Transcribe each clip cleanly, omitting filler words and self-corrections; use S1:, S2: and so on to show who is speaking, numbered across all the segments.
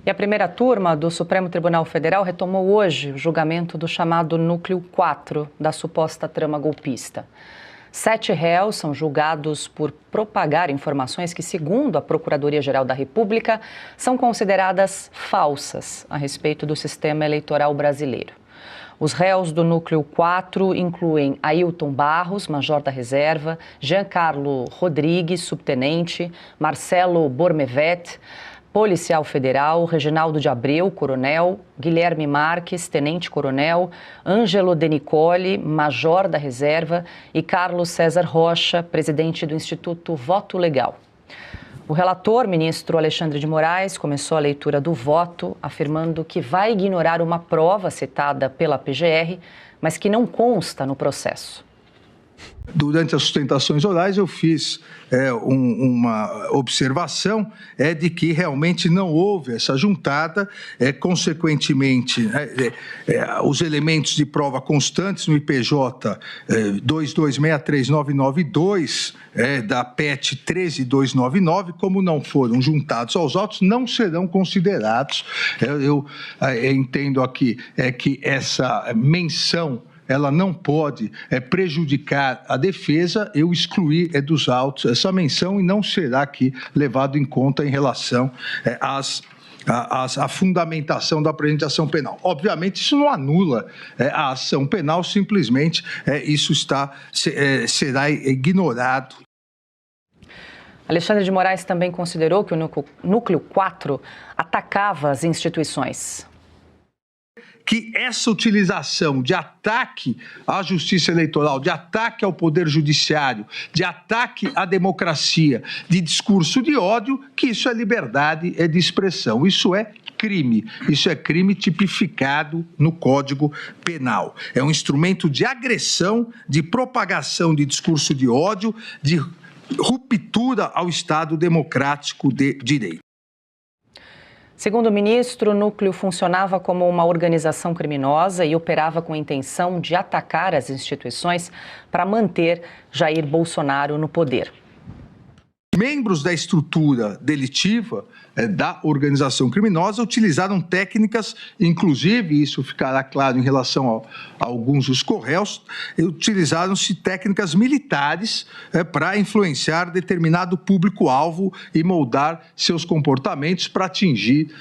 S1: E a primeira turma do Supremo Tribunal Federal retomou hoje o julgamento do chamado Núcleo 4 da suposta trama golpista. 7 réus são julgados por propagar informações que, segundo a Procuradoria-Geral da República, são consideradas falsas a respeito do sistema eleitoral brasileiro. Os réus do Núcleo 4 incluem Ailton Barros, major da reserva, Giancarlo Rodrigues, subtenente, Marcelo Bormevet, policial federal, Reginaldo de Abreu, coronel, Guilherme Marques, tenente-coronel, Ângelo De Nicoli, major da reserva e Carlos César Rocha, presidente do Instituto Voto Legal. O relator, ministro Alexandre de Moraes, começou a leitura do voto, afirmando que vai ignorar uma prova citada pela PGR, mas que não consta no processo.
S2: Durante as sustentações orais, eu fiz uma observação de que realmente não houve essa juntada, consequentemente, os elementos de prova constantes no IPJ 2263992, da PET 13299, como não foram juntados aos autos, não serão considerados. Eu entendo aqui que essa menção ela não pode prejudicar a defesa, eu excluí dos autos essa menção e não será aqui levado em conta em relação à fundamentação da apresentação penal. Obviamente, isso não anula a ação penal, simplesmente isso será ignorado.
S1: Alexandre de Moraes também considerou que o Núcleo 4 atacava as instituições.
S2: Que essa utilização de ataque à justiça eleitoral, de ataque ao poder judiciário, de ataque à democracia, de discurso de ódio, que isso é liberdade de expressão. Isso é crime tipificado no Código Penal. É um instrumento de agressão, de propagação de discurso de ódio, de ruptura ao Estado democrático de direito.
S1: Segundo o ministro, o núcleo funcionava como uma organização criminosa e operava com a intenção de atacar as instituições para manter Jair Bolsonaro no poder.
S2: Membros da estrutura delitiva da organização criminosa utilizaram técnicas, inclusive, isso ficará claro em relação a alguns dos corréus, utilizaram-se técnicas militares para influenciar determinado público-alvo e moldar seus comportamentos para atingir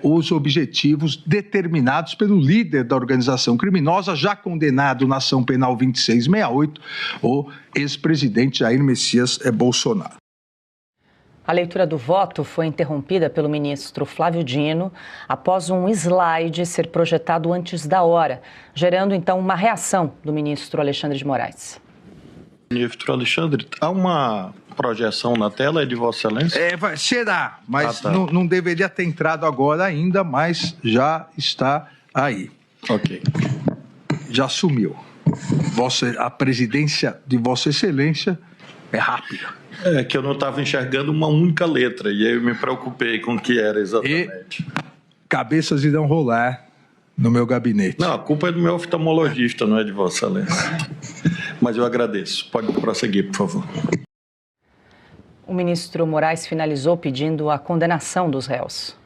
S2: os objetivos determinados pelo líder da organização criminosa, já condenado na ação penal 2668, o ex-presidente Jair Messias Bolsonaro.
S1: A leitura do voto foi interrompida pelo ministro Flávio Dino após um slide ser projetado antes da hora, gerando então uma reação do ministro Alexandre de Moraes.
S3: Ministro Alexandre, há uma projeção na tela de Vossa Excelência?
S2: Será, mas não deveria ter entrado agora ainda, mas já está aí.
S3: Ok.
S2: Já sumiu. A presidência de Vossa Excelência é rápida.
S3: É que eu não estava enxergando uma única letra, e aí eu me preocupei com o que era exatamente.
S2: E cabeças irão rolar no meu gabinete.
S3: Não, a culpa é do meu oftalmologista, não é de Vossa Excelência. Mas eu agradeço. Pode prosseguir, por favor.
S1: O ministro Moraes finalizou pedindo a condenação dos réus.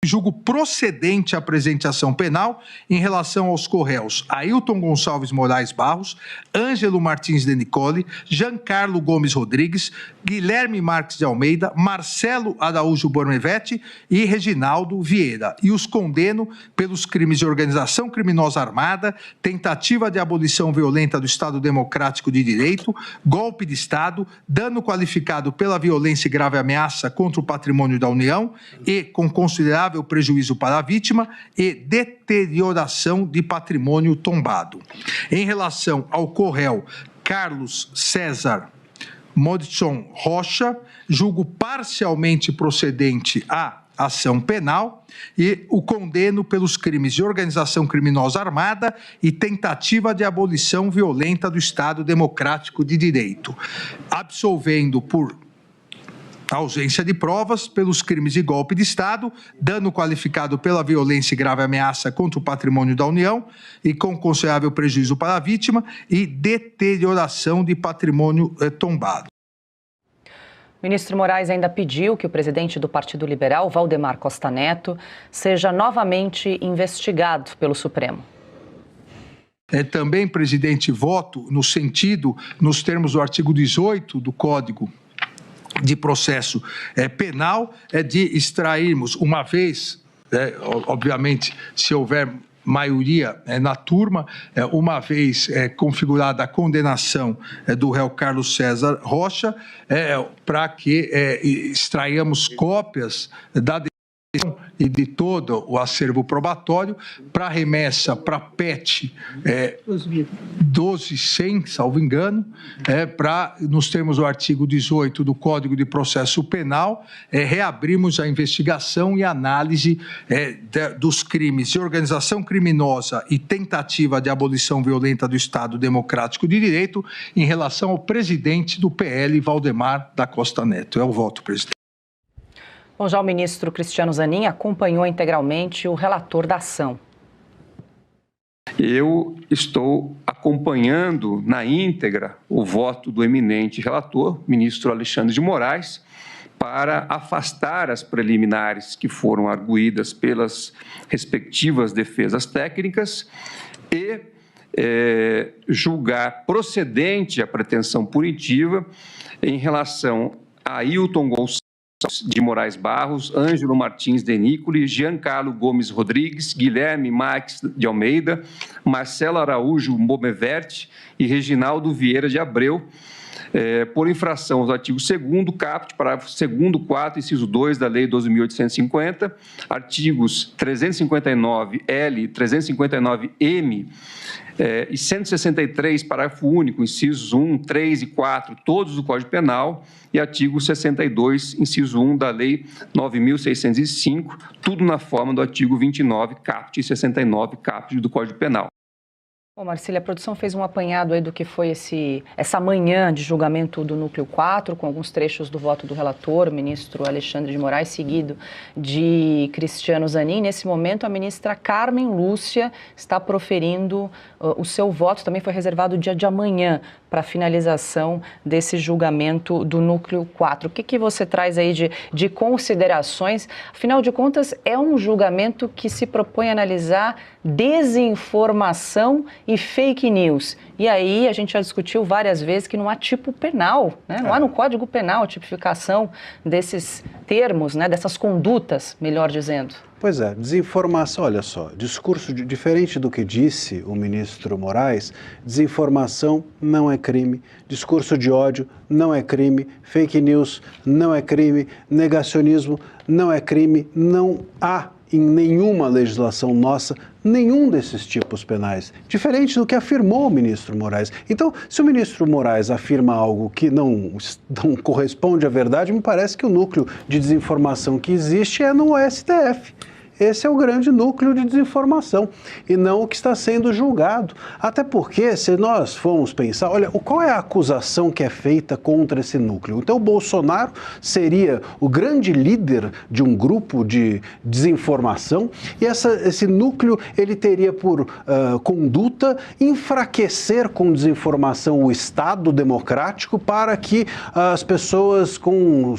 S2: Julgo procedente a apresentação penal em relação aos corréus Ailton Gonçalves Moraes Barros, Ângelo Martins de Nicoli, Giancarlo Gomes Rodrigues, Guilherme Marques de Almeida, Marcelo Araújo Bormevet e Reginaldo Vieira. E os condeno pelos crimes de organização criminosa armada, tentativa de abolição violenta do Estado Democrático de Direito, golpe de Estado, dano qualificado pela violência e grave ameaça contra o patrimônio da União e com considerável prejuízo para a vítima e deterioração de patrimônio tombado. Em relação ao corréu Carlos César Modson Rocha, julgo parcialmente procedente a ação penal e o condeno pelos crimes de organização criminosa armada e tentativa de abolição violenta do Estado Democrático de Direito, absolvendo por ausência de provas pelos crimes de golpe de Estado, dano qualificado pela violência e grave ameaça contra o patrimônio da União e com considerável prejuízo para a vítima e deterioração de patrimônio tombado.
S1: O ministro Moraes ainda pediu que o presidente do Partido Liberal, Valdemar Costa Neto, seja novamente investigado pelo Supremo.
S2: Também, presidente, voto no sentido, nos termos do artigo 18 do Código de Processo Penal, de extrairmos, uma vez, obviamente, se houver maioria na turma, uma vez configurada a condenação do réu Carlos César Rocha, para que extraiamos cópias da decisão e de todo o acervo probatório para remessa para PET 12.100, salvo engano, para, nos termos do artigo 18 do Código de Processo Penal, reabrimos a investigação e análise dos crimes de organização criminosa e tentativa de abolição violenta do Estado Democrático de Direito em relação ao presidente do PL, Valdemar da Costa Neto. É o voto, presidente.
S1: Bom, já o ministro Cristiano Zanin acompanhou integralmente o relator da ação.
S4: Eu estou acompanhando na íntegra o voto do eminente relator, ministro Alexandre de Moraes, para afastar as preliminares que foram arguídas pelas respectivas defesas técnicas e julgar procedente a pretensão punitiva em relação a Ailton Gonçalves de Moraes Barros, Ângelo Martins de Nicoli, Giancarlo Gomes Rodrigues, Guilherme Marques de Almeida, Marcelo Araújo Bomeverte e Reginaldo Vieira de Abreu, por infração aos artigos 2º, caput, parágrafo 2º, 4, inciso 2 da Lei 12.850, artigos 359L, 359M e 163, parágrafo único, incisos 1, 3 e 4, todos do Código Penal, e artigo 62, inciso 1 da Lei 9.605, tudo na forma do artigo 29, caput, e 69, caput do Código Penal.
S1: Bom, Marcília, a produção fez um apanhado aí do que foi essa manhã de julgamento do Núcleo 4, com alguns trechos do voto do relator, o ministro Alexandre de Moraes, seguido de Cristiano Zanin. Nesse momento, a ministra Carmen Lúcia está proferindo o seu voto. Também foi reservado o dia de amanhã para a finalização desse julgamento do Núcleo 4. O que você traz aí de considerações? Afinal de contas, é um julgamento que se propõe a analisar desinformação e fake news. E aí a gente já discutiu várias vezes que não há tipo penal, né? Não há no Código Penal a tipificação desses termos, né? Dessas condutas, melhor dizendo.
S5: Pois é, desinformação, olha só, discurso diferente do que disse o ministro Moraes, desinformação não é crime, discurso de ódio não é crime, fake news não é crime, negacionismo não é crime, não há em nenhuma legislação nossa nenhum desses tipos penais, diferente do que afirmou o ministro Moraes. Então, se o ministro Moraes afirma algo que não corresponde à verdade, me parece que o núcleo de desinformação que existe é no STF. Esse é o grande núcleo de desinformação e não o que está sendo julgado. Até porque, se nós formos pensar, olha, qual é a acusação que é feita contra esse núcleo? Então, o Bolsonaro seria o grande líder de um grupo de desinformação e esse núcleo ele teria por conduta enfraquecer com desinformação o Estado democrático para que as pessoas com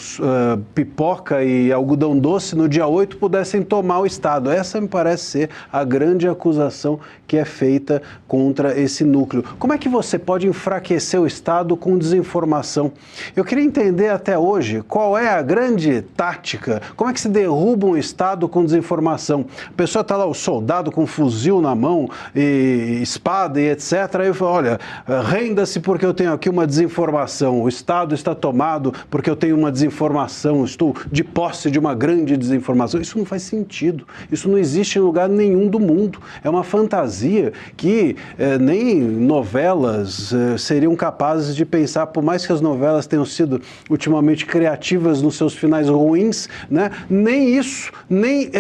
S5: pipoca e algodão doce no dia 8 pudessem tomar o Estado. Essa me parece ser a grande acusação que é feita contra esse núcleo. Como é que você pode enfraquecer o Estado com desinformação? Eu queria entender até hoje qual é a grande tática, como é que se derruba um Estado com desinformação. A pessoa está lá, o soldado com fuzil na mão, e espada e etc. Aí eu falo, olha, renda-se porque eu tenho aqui uma desinformação, o Estado está tomado porque eu tenho uma desinformação, estou de posse de uma grande desinformação. Isso não faz sentido. Isso não existe em lugar nenhum do mundo. É uma fantasia que nem novelas seriam capazes de pensar, por mais que as novelas tenham sido ultimamente criativas nos seus finais ruins, né? Nem isso, nem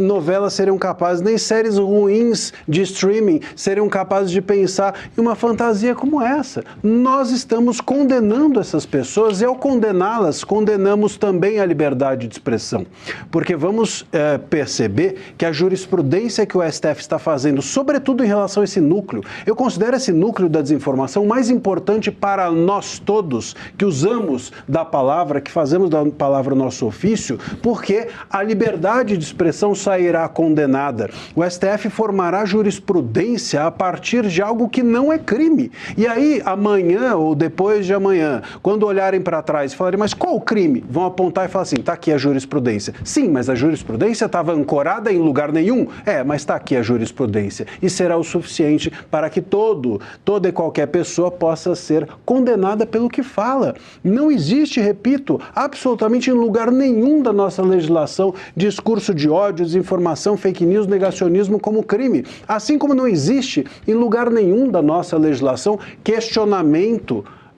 S5: novelas seriam capazes, nem séries ruins de streaming seriam capazes de pensar em uma fantasia como essa. Nós estamos condenando essas pessoas e ao condená-las, condenamos também a liberdade de expressão. Porque vamos perceber perceber que a jurisprudência que o STF está fazendo, sobretudo em relação a esse núcleo, eu considero esse núcleo da desinformação mais importante para nós todos, que usamos da palavra, que fazemos da palavra nosso ofício, porque a liberdade de expressão sairá condenada. O STF formará jurisprudência a partir de algo que não é crime. E aí, amanhã ou depois de amanhã, quando olharem para trás e falarem, mas qual o crime? Vão apontar e falar assim, está aqui a jurisprudência. Sim, mas a jurisprudência estava ancorada em lugar nenhum. Mas está aqui a jurisprudência. E será o suficiente para que toda e qualquer pessoa possa ser condenada pelo que fala. Não existe, repito, absolutamente em lugar nenhum da nossa legislação discurso de ódio, desinformação, fake news, negacionismo como crime. Assim como não existe em lugar nenhum da nossa legislação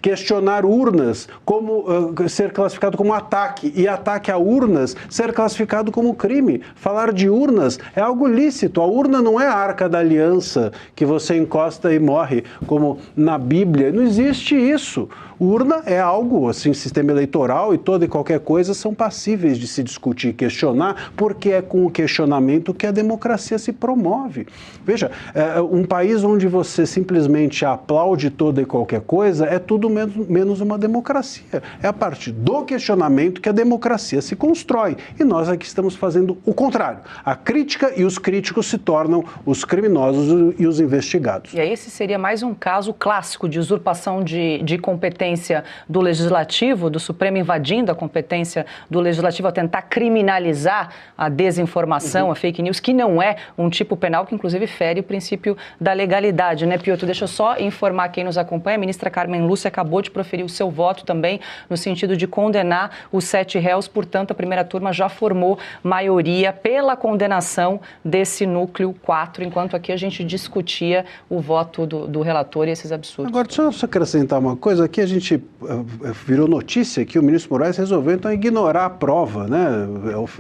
S5: questionar urnas como ser classificado como ataque e ataque a urnas ser classificado como crime. Falar de urnas é algo lícito. A urna não é a Arca da Aliança que você encosta e morre, como na Bíblia. Não existe isso. Urna é algo, assim, sistema eleitoral e toda e qualquer coisa são passíveis de se discutir e questionar, porque é com o questionamento que a democracia se promove. Veja, um país onde você simplesmente aplaude toda e qualquer coisa é tudo menos uma democracia. É a partir do questionamento que a democracia se constrói. E nós aqui estamos fazendo o contrário. A crítica e os críticos se tornam os criminosos e os investigados.
S1: E aí esse seria mais um caso clássico de usurpação de competência do Legislativo, do Supremo invadindo a competência do Legislativo a tentar criminalizar a desinformação, a fake news, que não é um tipo penal que inclusive fere o princípio da legalidade, né, Piotr? Deixa eu só informar quem nos acompanha, a ministra Carmen Lúcia acabou de proferir o seu voto também no sentido de condenar os 7 réus, portanto a primeira turma já formou maioria pela condenação desse núcleo 4, enquanto aqui a gente discutia o voto do relator e esses absurdos.
S5: Agora, só acrescentar uma coisa, aqui a gente virou notícia que o ministro Moraes resolveu então ignorar a prova, né,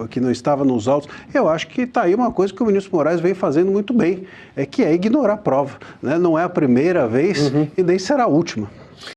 S5: que não estava nos autos. Eu acho que está aí uma coisa que o ministro Moraes vem fazendo muito bem, que é ignorar a prova, né? Não é a primeira vez e nem será a última.